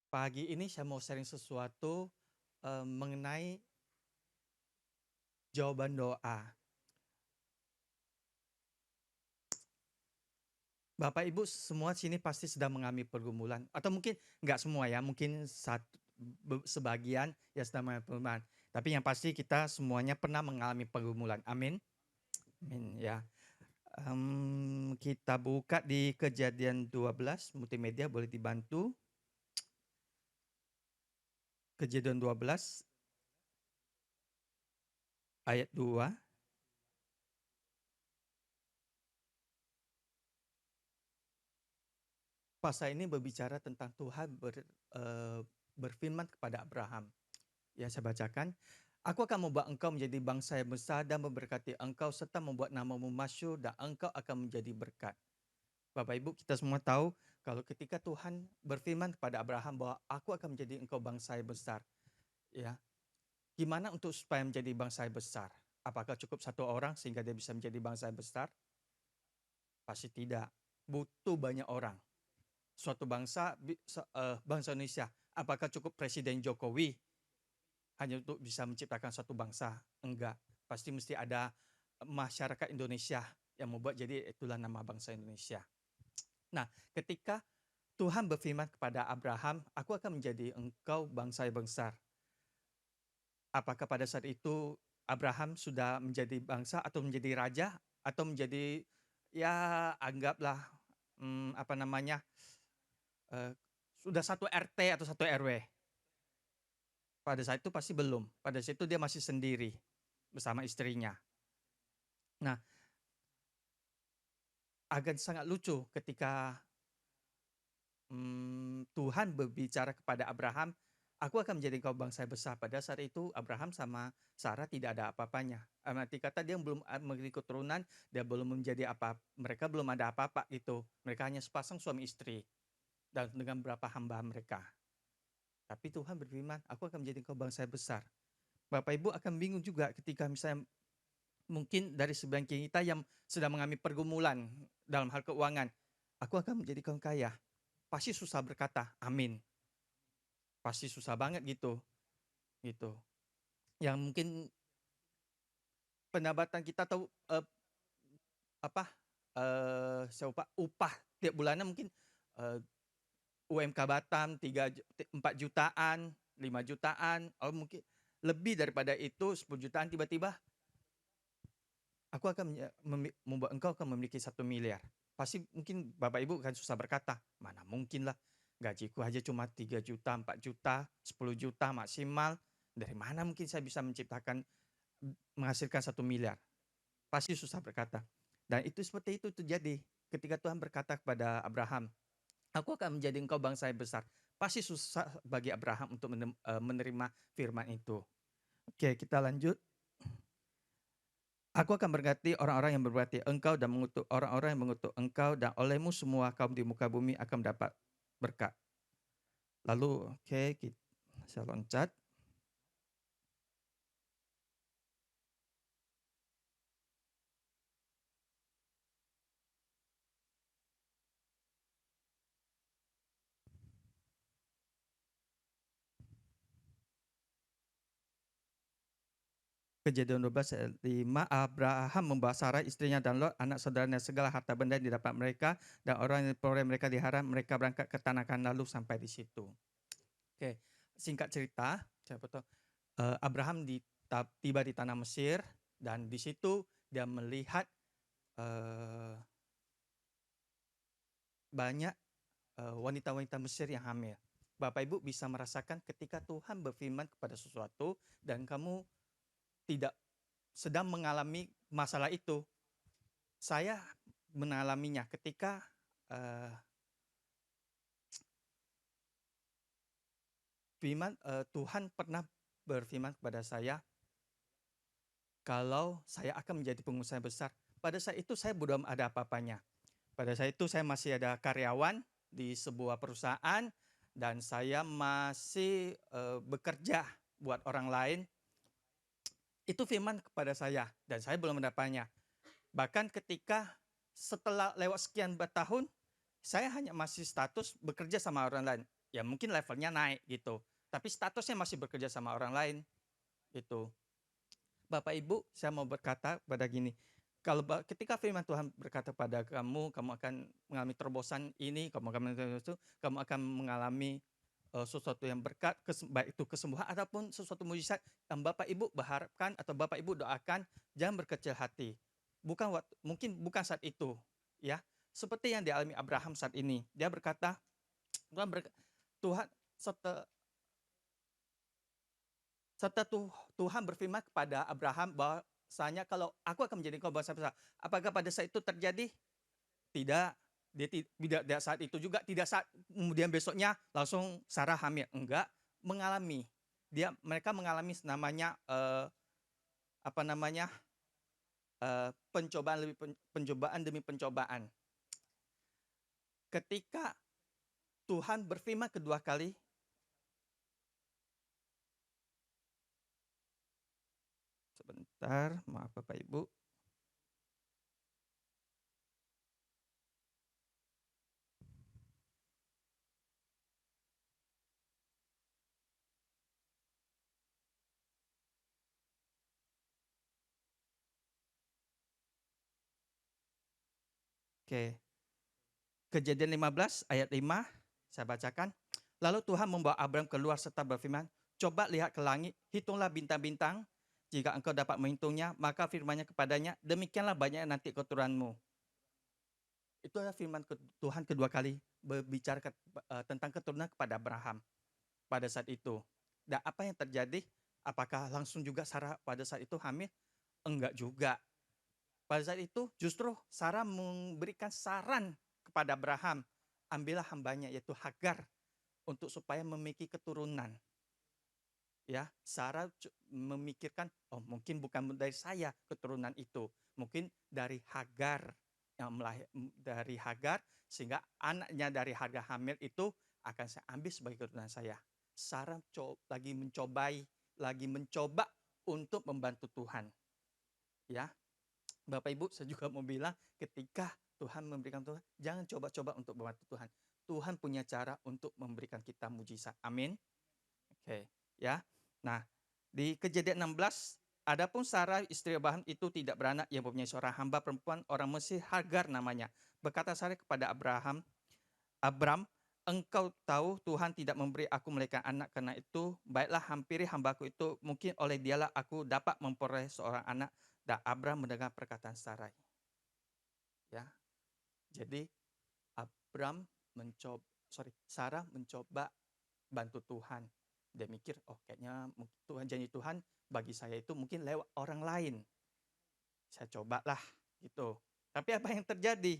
Pagi ini saya mau sharing sesuatu, mengenai jawaban doa. Bapak Ibu semua sini pasti sedang mengalami pergumulan atau mungkin nggak semua ya, mungkin sebagian yang sedang mengalami pergumulan. Tapi yang pasti kita semuanya pernah mengalami pergumulan. Amin, amin ya. Kita buka di Kejadian 12, multimedia boleh dibantu. Kejadian 12 ayat 2. Pasal ini berbicara tentang Tuhan berfirman kepada Abraham. Ya, saya bacakan. Aku akan membuat engkau menjadi bangsa yang besar dan memberkati engkau serta membuat namamu masyhur dan engkau akan menjadi berkat. Bapak Ibu, kita semua tahu kalau ketika Tuhan berfirman kepada Abraham bahwa aku akan menjadi engkau bangsa yang besar. Ya, gimana untuk supaya menjadi bangsa yang besar? Apakah cukup satu orang sehingga dia bisa menjadi bangsa yang besar? Pasti tidak. Butuh banyak orang. Suatu bangsa, bangsa Indonesia, apakah cukup Presiden Jokowi hanya untuk bisa menciptakan satu bangsa? Enggak. Pasti mesti ada masyarakat Indonesia yang membuat, jadi itulah nama bangsa Indonesia. Nah, ketika Tuhan berfirman kepada Abraham, aku akan menjadi engkau bangsa yang besar. Apakah pada saat itu Abraham sudah menjadi bangsa atau menjadi raja atau menjadi, ya anggaplah, apa namanya, sudah satu RT atau satu RW? Pada saat itu pasti belum. Pada saat itu dia masih sendiri bersama istrinya. Nah, agak sangat lucu ketika Tuhan berbicara kepada Abraham, aku akan menjadi engkau bangsa yang besar. Pada saat itu Abraham sama Sarah tidak ada apa-apanya. Arti kata dia belum memiliki keturunan, dia belum menjadi apa, mereka belum ada apa-apa gitu. Mereka hanya sepasang suami istri dan dengan beberapa hamba mereka. Tapi Tuhan berfirman, aku akan menjadi engkau bangsa yang besar. Bapak Ibu akan bingung juga ketika misalnya mungkin dari sebagian kita yang sedang mengalami pergumulan dalam hal keuangan. Aku akan menjadi orang kaya. Pasti susah berkata, amin. Pasti susah banget gitu. Gitu. Yang mungkin pendapatan kita tahu apa upah tiap bulannya mungkin eh, UMK Batam 4 jutaan, 5 jutaan, atau mungkin lebih daripada itu 10 jutaan, tiba-tiba aku akan membuat engkau akan memiliki 1 miliar. Pasti mungkin Bapak Ibu kan susah berkata, mana mungkin lah, gajiku aja cuma 3 juta, 4 juta, 10 juta maksimal. Dari mana mungkin saya bisa menciptakan, menghasilkan 1 miliar? Pasti susah berkata. Dan itu seperti itu terjadi. Ketika Tuhan berkata kepada Abraham, aku akan menjadi engkau bangsa yang besar. Pasti susah bagi Abraham untuk menerima firman itu. Oke, kita lanjut. Aku akan berkati orang-orang yang berarti engkau dan mengutuk orang-orang yang mengutuk engkau, dan olehmu semua kaum di muka bumi akan mendapat berkat. Lalu saya loncat. Kejadian 12 ayat 5, Abraham membawa Sarah istrinya dan Lot anak saudaranya, segala harta benda yang didapat mereka, dan orang yang diperoleh mereka di Haran. Mereka berangkat ke tanah Kanaan lalu sampai di situ. Oke, singkat cerita, saya potong. Abraham tiba di tanah Mesir, dan di situ dia melihat banyak wanita-wanita Mesir yang hamil. Bapak Ibu bisa merasakan ketika Tuhan berfirman kepada sesuatu dan kamu tidak sedang mengalami masalah itu. Saya mengalaminya ketika Tuhan pernah berfirman kepada saya kalau saya akan menjadi pengusaha besar. Pada saat itu saya belum ada apa-apanya. Pada saat itu saya masih ada karyawan di sebuah perusahaan dan saya masih bekerja buat orang lain. Itu firman kepada saya dan saya belum mendapatnya. Bahkan ketika setelah lewat sekian bertahun, saya hanya masih status bekerja sama orang lain. ya mungkin levelnya naik gitu, tapi statusnya masih bekerja sama orang lain gitu. Bapak Ibu, saya mau berkata pada gini, kalau ketika firman Tuhan berkata pada kamu, kamu akan mengalami terobosan ini, kamu akan mengalami itu, kamu akan mengalami sesuatu yang berkat, baik itu kesembuhan ataupun sesuatu mujizat yang Bapak Ibu berharapkan atau Bapak Ibu doakan, jangan berkecil hati. Mungkin bukan saat itu, ya. Seperti yang dialami Abraham saat ini, dia berkata, Tuhan serta serta Tuhan berfirman kepada Abraham bahwasanya kalau aku akan menjadi kau bangsa besar. Apakah pada saat itu terjadi? Tidak. Dia tidak saat itu juga, tidak saat kemudian besoknya langsung Sarah hamil. Enggak, mengalami. Mereka mengalami namanya apa namanya? Pencobaan demi pencobaan. Ketika Tuhan berfirman kedua kali, sebentar, maaf Bapak Ibu. Oke. Kejadian 15 ayat 5, saya bacakan. Lalu Tuhan membawa Abram keluar serta berfirman, coba lihat ke langit, hitunglah bintang-bintang. Jika engkau dapat menghitungnya, maka firman-Nya kepadanya, demikianlah banyak nanti keturunanmu. Itu adalah firman Tuhan kedua kali berbicara tentang keturunan kepada Abraham pada saat itu. Dan apa yang terjadi? Apakah langsung juga Sarah pada saat itu hamil? Enggak juga. Pada saat itu justru Sarah memberikan saran kepada Abraham, ambillah hambanya yaitu Hagar untuk supaya memiliki keturunan. Ya, Sarah memikirkan, oh mungkin bukan dari saya keturunan itu, mungkin dari Hagar dari Hagar, sehingga anaknya dari Hagar hamil itu akan saya ambil sebagai keturunan saya. Sarah lagi mencoba untuk membantu Tuhan. Ya, Bapak Ibu, saya juga mau bilang ketika Tuhan memberikan Tuhan, jangan coba-coba untuk membantu Tuhan. Tuhan punya cara untuk memberikan kita mujizat. Amin. Oke, ya. Nah, di Kejadian 16, adapun Sarah istri Abraham itu tidak beranak, ia mempunyai seorang hamba perempuan orang Mesir, Hagar namanya. Berkata Sarah kepada Abram, engkau tahu Tuhan tidak memberi aku melahirkan anak, karena itu baiklah hampiri hambaku itu, mungkin oleh dialah aku dapat memperoleh seorang anak. Dan Abram mendengar perkataan Sarai. Ya, jadi Sarah mencoba bantu Tuhan. Dia mikir, oh kayaknya janji Tuhan bagi saya itu mungkin lewat orang lain. Saya cobalah gitu. Tapi apa yang terjadi?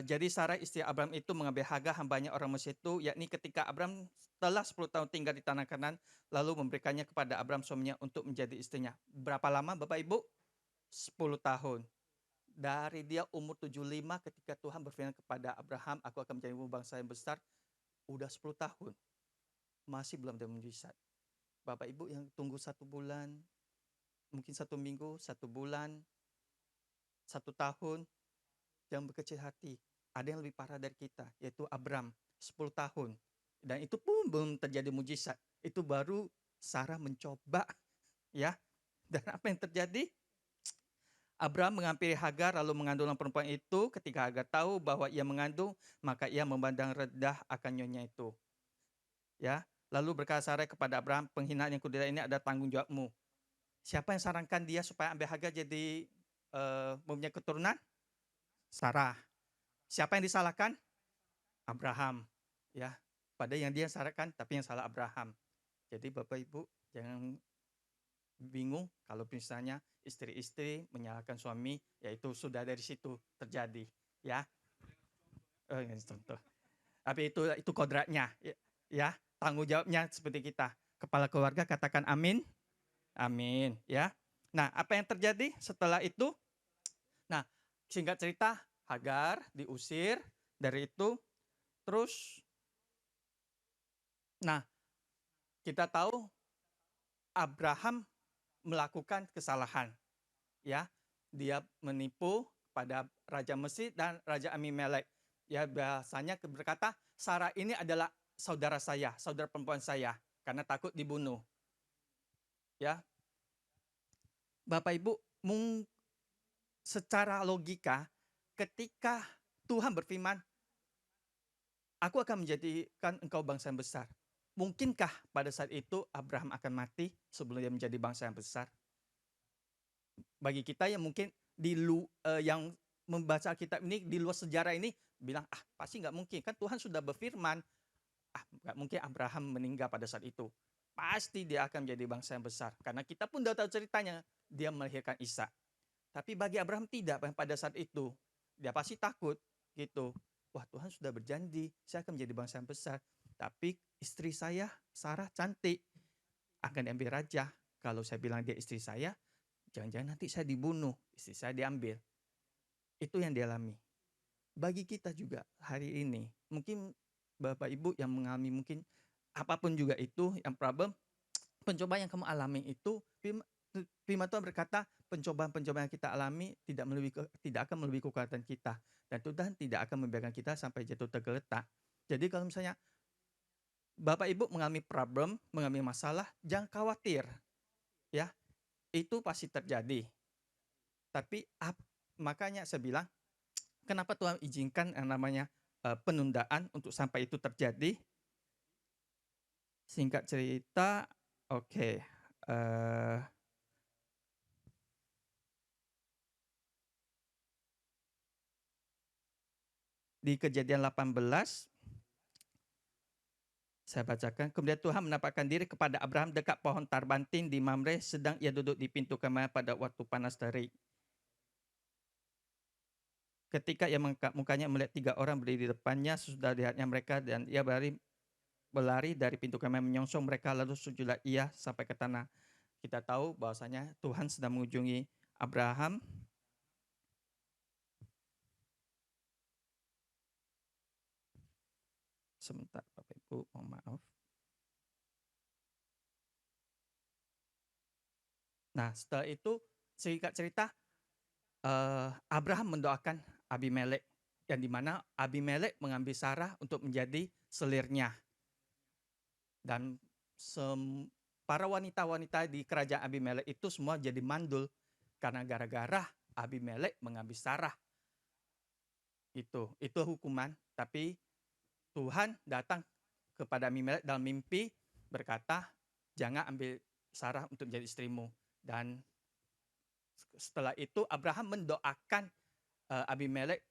Jadi Sarah istri Abram itu mengambil Hagar hambanya orang Mesir itu, yakni ketika Abram telah 10 tahun tinggal di tanah Kanan, lalu memberikannya kepada Abram suaminya untuk menjadi istrinya. Berapa lama Bapak Ibu? 10 tahun. Dari dia umur 75 ketika Tuhan berfirman kepada Abraham, aku akan menjadi bangsa yang besar, udah 10 tahun. Masih belum ada mujizat. Bapak Ibu yang tunggu 1 bulan, mungkin 1 minggu, 1 bulan, 1 tahun, jangan berkecil hati. Ada yang lebih parah dari kita, yaitu Abram, 10 tahun. Dan itu pun belum terjadi mujizat. Itu baru Sarah mencoba, ya. Dan apa yang terjadi? Abraham menghampiri Hagar lalu mengandung perempuan itu. Ketika Hagar tahu bahwa ia mengandung, maka ia memandang rendah akan nyonya itu. Ya, lalu berkata Sarah kepada Abraham, penghinaan yang kudera ini ada tanggung jawabmu. Siapa yang sarankan dia supaya ambil Hagar jadi mempunyai keturunan? Sarah. Siapa yang disalahkan? Abraham. Ya, pada yang dia sarankan, tapi yang salah Abraham. Jadi Bapak Ibu jangan bingung kalau misalnya istri-istri menyalahkan suami, yaitu sudah dari situ terjadi, ya. Contoh. Tapi itu kodratnya, ya. Tanggung jawabnya seperti kita. Kepala keluarga katakan amin. Amin, ya. Nah, apa yang terjadi setelah itu? Nah, singkat cerita, Hagar diusir dari itu. Terus, nah, kita tahu Abraham melakukan kesalahan, ya. Dia menipu pada Raja Mesir dan Raja Abimelek. Ya biasanya berkata, Sarah ini adalah saudara saya, saudara perempuan saya, karena takut dibunuh. Ya, Bapak Ibu, secara logika, ketika Tuhan berfirman, aku akan menjadikan engkau bangsa yang besar. Mungkinkah pada saat itu Abraham akan mati sebelum dia menjadi bangsa yang besar? Bagi kita yang mungkin yang membaca kitab ini di luar sejarah ini bilang, pasti nggak mungkin. Kan Tuhan sudah berfirman, nggak mungkin Abraham meninggal pada saat itu. Pasti dia akan menjadi bangsa yang besar. Karena kita pun udah tahu ceritanya, dia melahirkan Ishak. Tapi bagi Abraham tidak pada saat itu. Dia pasti takut gitu. Wah, Tuhan sudah berjanji, saya akan menjadi bangsa yang besar. Tapi istri saya, Sarah, cantik. Akan diambil raja. Kalau saya bilang dia istri saya, jangan-jangan nanti saya dibunuh, istri saya diambil. Itu yang dialami. Bagi kita juga hari ini, mungkin Bapak Ibu yang mengalami mungkin apapun juga itu, yang problem, pencobaan yang kamu alami itu, firman Tuhan berkata, pencobaan-pencobaan yang kita alami tidak akan melebihi kekuatan kita. Dan Tuhan tidak akan membiarkan kita sampai jatuh tergeletak. Jadi kalau misalnya Bapak Ibu mengalami problem, mengalami masalah, jangan khawatir. Ya, itu pasti terjadi. Tapi makanya saya bilang, kenapa Tuhan izinkan yang namanya penundaan untuk sampai itu terjadi? Singkat cerita, oke. Di Kejadian 18, saya bacakan. Kemudian Tuhan menampakkan diri kepada Abraham dekat pohon tarbantin di Mamre, sedang ia duduk di pintu kemah pada waktu panas terik. Ketika ia mengangkat mukanya melihat 3 orang berdiri di depannya, sesudah lihatnya mereka dan ia berlari dari pintu kemah menyongsong mereka, lalu sujudlah ia sampai ke tanah. Kita tahu bahwasanya Tuhan sedang mengunjungi Abraham. Sebentar Bapak Ibu, mohon maaf. Nah, setelah itu singkat cerita, Abraham mendoakan Abimelek, yang dimana Abimelek mengambil Sarah untuk menjadi selirnya. Dan para wanita-wanita di kerajaan Abimelek itu semua jadi mandul karena gara-gara Abimelek mengambil Sarah. Itu hukuman. Tapi Tuhan datang kepada Abimelek dalam mimpi berkata, jangan ambil Sarah untuk menjadi istrimu. Dan setelah itu Abraham mendoakan Abimelek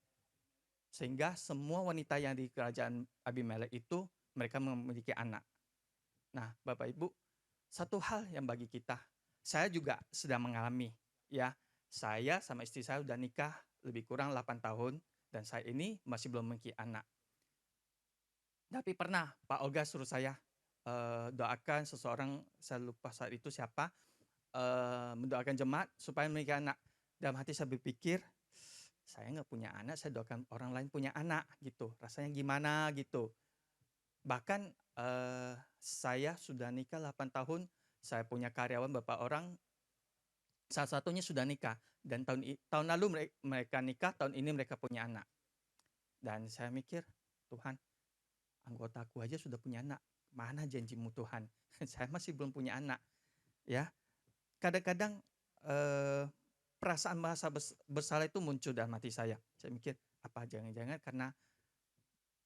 sehingga semua wanita yang di kerajaan Abimelek itu mereka memiliki anak. Nah, Bapak Ibu, satu hal yang bagi kita, saya juga sedang mengalami, ya. Saya sama istri saya udah nikah lebih kurang 8 tahun dan saya ini masih belum memiliki anak. Tapi pernah Pak Olga suruh saya doakan seseorang, saya lupa saat itu siapa, mendoakan jemaat supaya memiliki anak. Dalam hati saya berpikir, saya nggak punya anak, saya doakan orang lain punya anak gitu. Rasanya gimana gitu. Bahkan saya sudah nikah 8 tahun, saya punya karyawan beberapa orang, salah satunya sudah nikah. Dan tahun lalu mereka nikah, tahun ini mereka punya anak. Dan saya mikir, Tuhan, anggotaku aja sudah punya anak. Mana janjimu Tuhan? Saya masih belum punya anak. Ya, kadang-kadang perasaan merasa bersalah itu muncul dalam hati saya. Saya mikir, apa jangan-jangan karena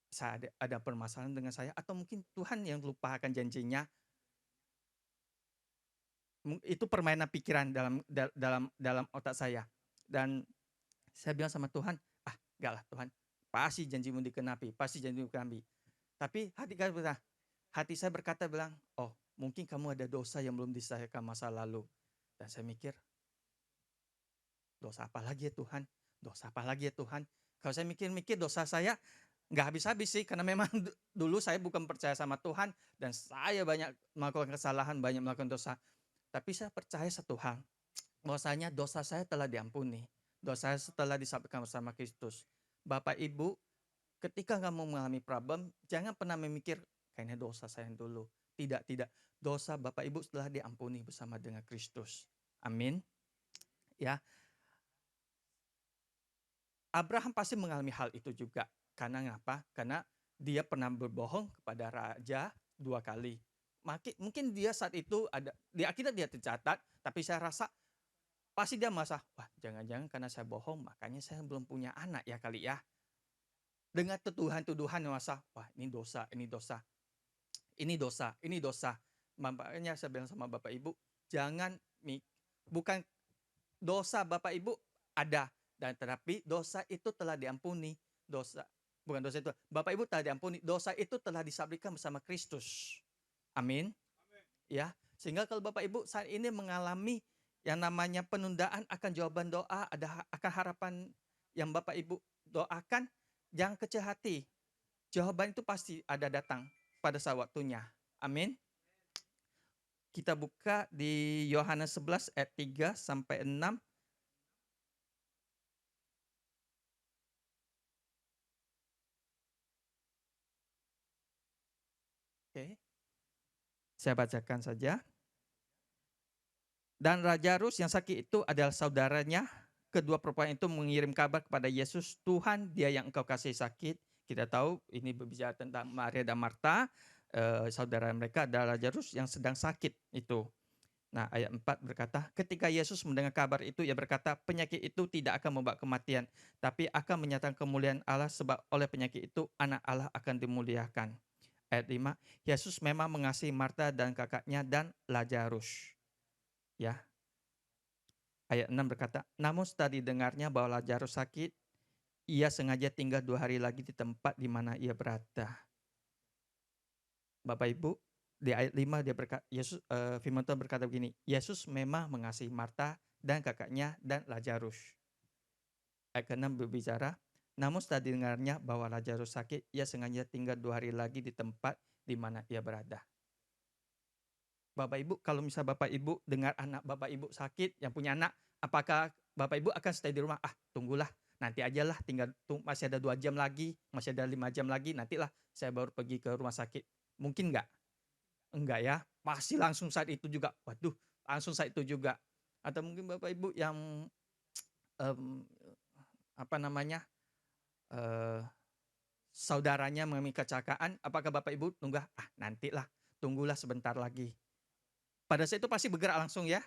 saya ada permasalahan dengan saya, atau mungkin Tuhan yang lupakan janjinya. Itu permainan pikiran dalam otak saya. Dan saya bilang sama Tuhan, enggak lah Tuhan, pasti janjimu dikenapi, pasti janjimu dikenapi. Tapi hati saya berkata bilang, oh mungkin kamu ada dosa yang belum diselesaikan masa lalu. Dan saya mikir, dosa apa lagi ya Tuhan? Dosa apa lagi ya Tuhan? Kalau saya mikir-mikir dosa saya nggak habis-habis sih, karena memang dulu saya bukan percaya sama Tuhan dan saya banyak melakukan kesalahan, banyak melakukan dosa. Tapi saya percaya satu hal, bahwasanya dosa saya telah diampuni. Dosa saya telah disampaikan bersama Kristus. Bapak Ibu, ketika kamu mengalami problem, jangan pernah memikir kayaknya dosa saya yang dulu. Tidak, tidak. Dosa Bapak Ibu telah diampuni bersama dengan Kristus. Amin. Ya. Abraham pasti mengalami hal itu juga. Karena ngapa? Karena dia pernah berbohong kepada raja 2 kali. Mungkin dia saat itu ada di Alkitab dia tercatat, tapi saya rasa pasti dia merasa, "Wah, jangan-jangan karena saya bohong makanya saya belum punya anak ya kali ya." Dengan tuduhan-tuduhan yang merasa, "Wah, ini dosa, ini dosa, ini dosa, ini dosa." Makanya saya bilang sama Bapak Ibu, jangan bukan dosa Bapak Ibu ada, dan tetapi dosa itu telah diampuni. Dosa bukan dosa itu. Bapak Ibu telah diampuni. Dosa itu telah disalibkan bersama Kristus. Amin. Ya, sehingga kalau Bapak Ibu saat ini mengalami yang namanya penundaan akan jawaban doa, akan harapan yang Bapak Ibu doakan, jangan kecil hati. Jawaban itu pasti ada datang pada saat waktunya. Amin. Kita buka di Yohanes 11 ayat 3 sampai 6. Oke. Saya bacakan saja. Dan Raja Rus yang sakit itu adalah saudaranya. Kedua perempuan itu mengirim kabar kepada Yesus, "Tuhan, dia yang engkau kasih sakit." Kita tahu ini berbicara tentang Maria dan Marta, saudara mereka adalah Raja Rus yang sedang sakit itu. Nah, ayat 4 berkata, ketika Yesus mendengar kabar itu, ia berkata, penyakit itu tidak akan membawa kematian, tapi akan menyatakan kemuliaan Allah, sebab oleh penyakit itu anak Allah akan dimuliakan. Ayat 5, Yesus memang mengasihi Marta dan kakaknya dan Lazarus. Ya. Ayat 6 berkata, namun setelah didengarnya bahwa Lazarus sakit, ia sengaja tinggal 2 hari lagi di tempat di mana ia berada. Bapak Ibu, di ayat 5 dia berkata, firman Tuhan berkata begini, Yesus memang mengasihi Marta dan kakaknya dan Lazarus. Ayat ke-6 berbicara, namun setelah didengarnya bahwa Lazarus sakit, ia sengaja tinggal 2 hari lagi di tempat di mana ia berada. Bapak Ibu, kalau misal Bapak Ibu dengar anak Bapak Ibu sakit, yang punya anak, apakah Bapak Ibu akan stay di rumah? Tunggulah, nanti aja lah, masih ada 2 jam lagi, masih ada 5 jam lagi, nantilah saya baru pergi ke rumah sakit. Mungkin enggak? Enggak ya, pasti langsung saat itu juga. Waduh, langsung saat itu juga. Atau mungkin Bapak Ibu yang saudaranya mengalami kecelakaan, apakah Bapak Ibu nunggu? Nantilah, tunggulah sebentar lagi. Pada saat itu pasti bergerak langsung ya.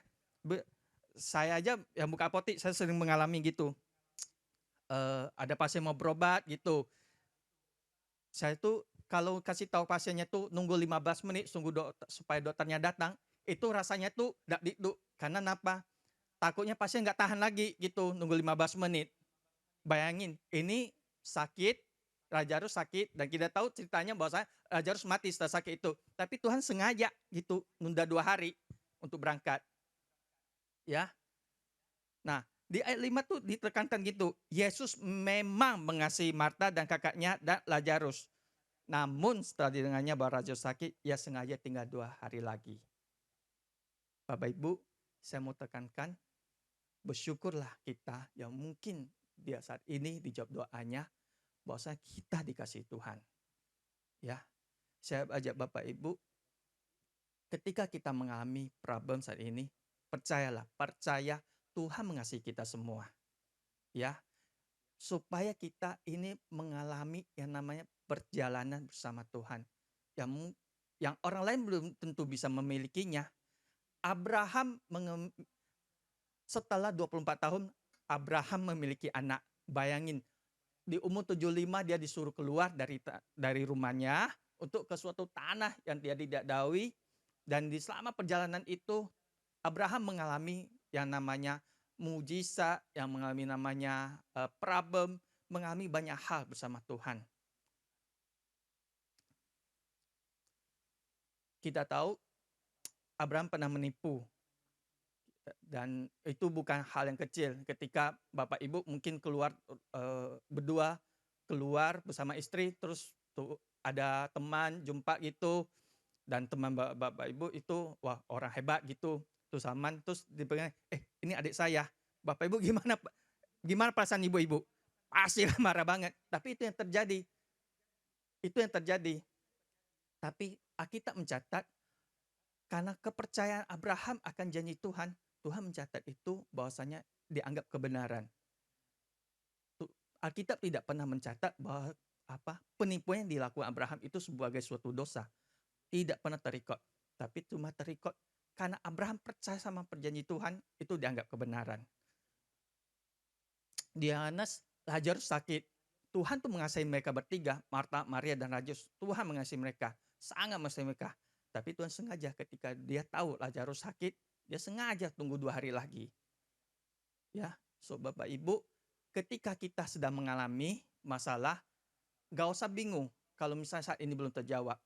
Saya aja yang buka apotek, saya sering mengalami gitu. Ada pasien mau berobat gitu. Saya tuh kalau kasih tahu pasiennya tuh nunggu 15 menit supaya dokternya datang, itu rasanya tuh dakdikduk. Karena kenapa? Takutnya pasien nggak tahan lagi gitu, nunggu 15 menit. Bayangin, ini sakit, Lazarus sakit, dan kita tahu ceritanya bahwa Lazarus mati setelah sakit itu. Tapi Tuhan sengaja gitu, nunda 2 hari untuk berangkat. Ya. Nah, di ayat 5 tuh ditekankan gitu, Yesus memang mengasihi Marta dan kakaknya dan Lazarus. Namun setelah didengarnya bahwa Lazarus sakit, ia sengaja tinggal 2 hari lagi. Bapak Ibu, saya mau tekankan, bersyukurlah kita yang mungkin dia saat ini dijawab doanya, bahwasanya kita dikasihi Tuhan. Ya, saya ajak Bapak Ibu, ketika kita mengalami problem saat ini, percaya Tuhan mengasihi kita semua. Ya, supaya kita ini mengalami yang namanya perjalanan bersama Tuhan. Yang orang lain belum tentu bisa memilikinya. Abraham setelah 24 tahun, Abraham memiliki anak. Bayangin, di umur 75 dia disuruh keluar dari rumahnya untuk ke suatu tanah yang dia tidak dawi, dan di selama perjalanan itu Abraham mengalami yang namanya mujizat, yang mengalami namanya problem, mengalami banyak hal bersama Tuhan. Kita tahu Abraham pernah menipu, dan itu bukan hal yang kecil. Ketika Bapak Ibu mungkin berdua keluar bersama istri, terus tuh ada teman jumpa gitu, dan teman Bapak Ibu itu wah orang hebat gitu, terus aman, terus dipegang, ini adik saya. Bapak Ibu gimana perasaan ibu-ibu? Pasti marah banget. Tapi itu yang terjadi. Tapi Alkitab mencatat, karena kepercayaan Abraham akan janji Tuhan, Tuhan mencatat itu bahwasanya dianggap kebenaran. Alkitab tidak pernah mencatat bahwa penipuan yang dilakukan Abraham itu sebagai suatu dosa. Tidak pernah terikot. Tapi cuma terikot karena Abraham percaya sama perjanji Tuhan, itu dianggap kebenaran. Di Yohanes, Lazarus sakit. Tuhan tuh mengasihi mereka bertiga, Marta, Maria, dan Lazarus. Tuhan mengasihi mereka, sangat mengasihi mereka. Tapi Tuhan sengaja ketika dia tahu Lazarus sakit, dia sengaja tunggu 2 hari lagi. Ya, so Bapak Ibu, ketika kita sedang mengalami masalah, gak usah bingung kalau misalnya saat ini belum terjawab.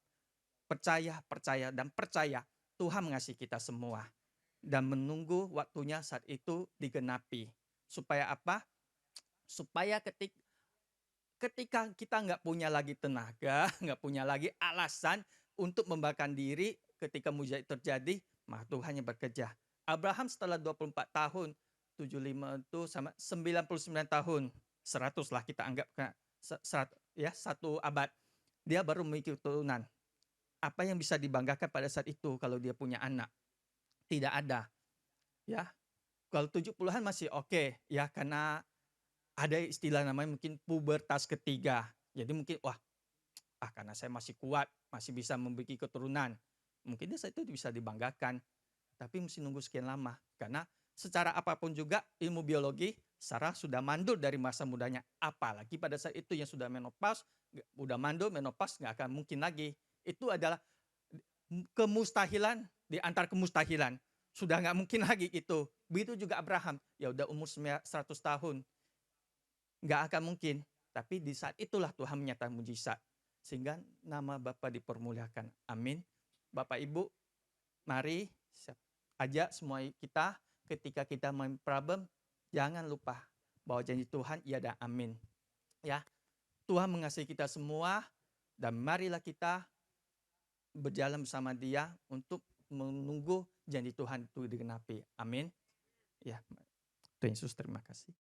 Percaya, percaya, dan percaya Tuhan mengasihi kita semua. Dan menunggu waktunya saat itu digenapi. Supaya apa? Supaya ketika kita nggak punya lagi tenaga, nggak punya lagi alasan untuk membanggakan diri ketika mujizat terjadi, maka Tuhan yang bekerja. Abraham setelah 24 tahun, 75 itu sama 99 tahun, 100 lah kita anggap, ya, 1 abad. Dia baru memiliki keturunan. Apa yang bisa dibanggakan pada saat itu kalau dia punya anak? Tidak ada. Ya, kalau 70-an masih oke, ya, karena ada istilah namanya mungkin pubertas ketiga. Jadi mungkin karena saya masih kuat, masih bisa memiliki keturunan. Mungkin dia saat itu bisa dibanggakan. Tapi mesti nunggu sekian lama. Karena secara apapun juga ilmu biologi, Sarah sudah mandul dari masa mudanya. Apalagi pada saat itu yang sudah menopause, udah mandul, menopause, nggak akan mungkin lagi. Itu adalah kemustahilan di antara kemustahilan. Sudah nggak mungkin lagi itu. Begitu juga Abraham. Ya udah umur 100 tahun. Nggak akan mungkin. Tapi di saat itulah Tuhan menyatakan mujizat. Sehingga nama Bapa dipermuliakan. Amin. Bapak Ibu, mari ajak semua kita ketika kita main problem, jangan lupa bahwa janji Tuhan iya dan amin. Ya, Tuhan mengasihi kita semua dan marilah kita berjalan bersama Dia untuk menunggu janji Tuhan itu digenapi. Amin. Ya, Tuhan Yesus terima kasih.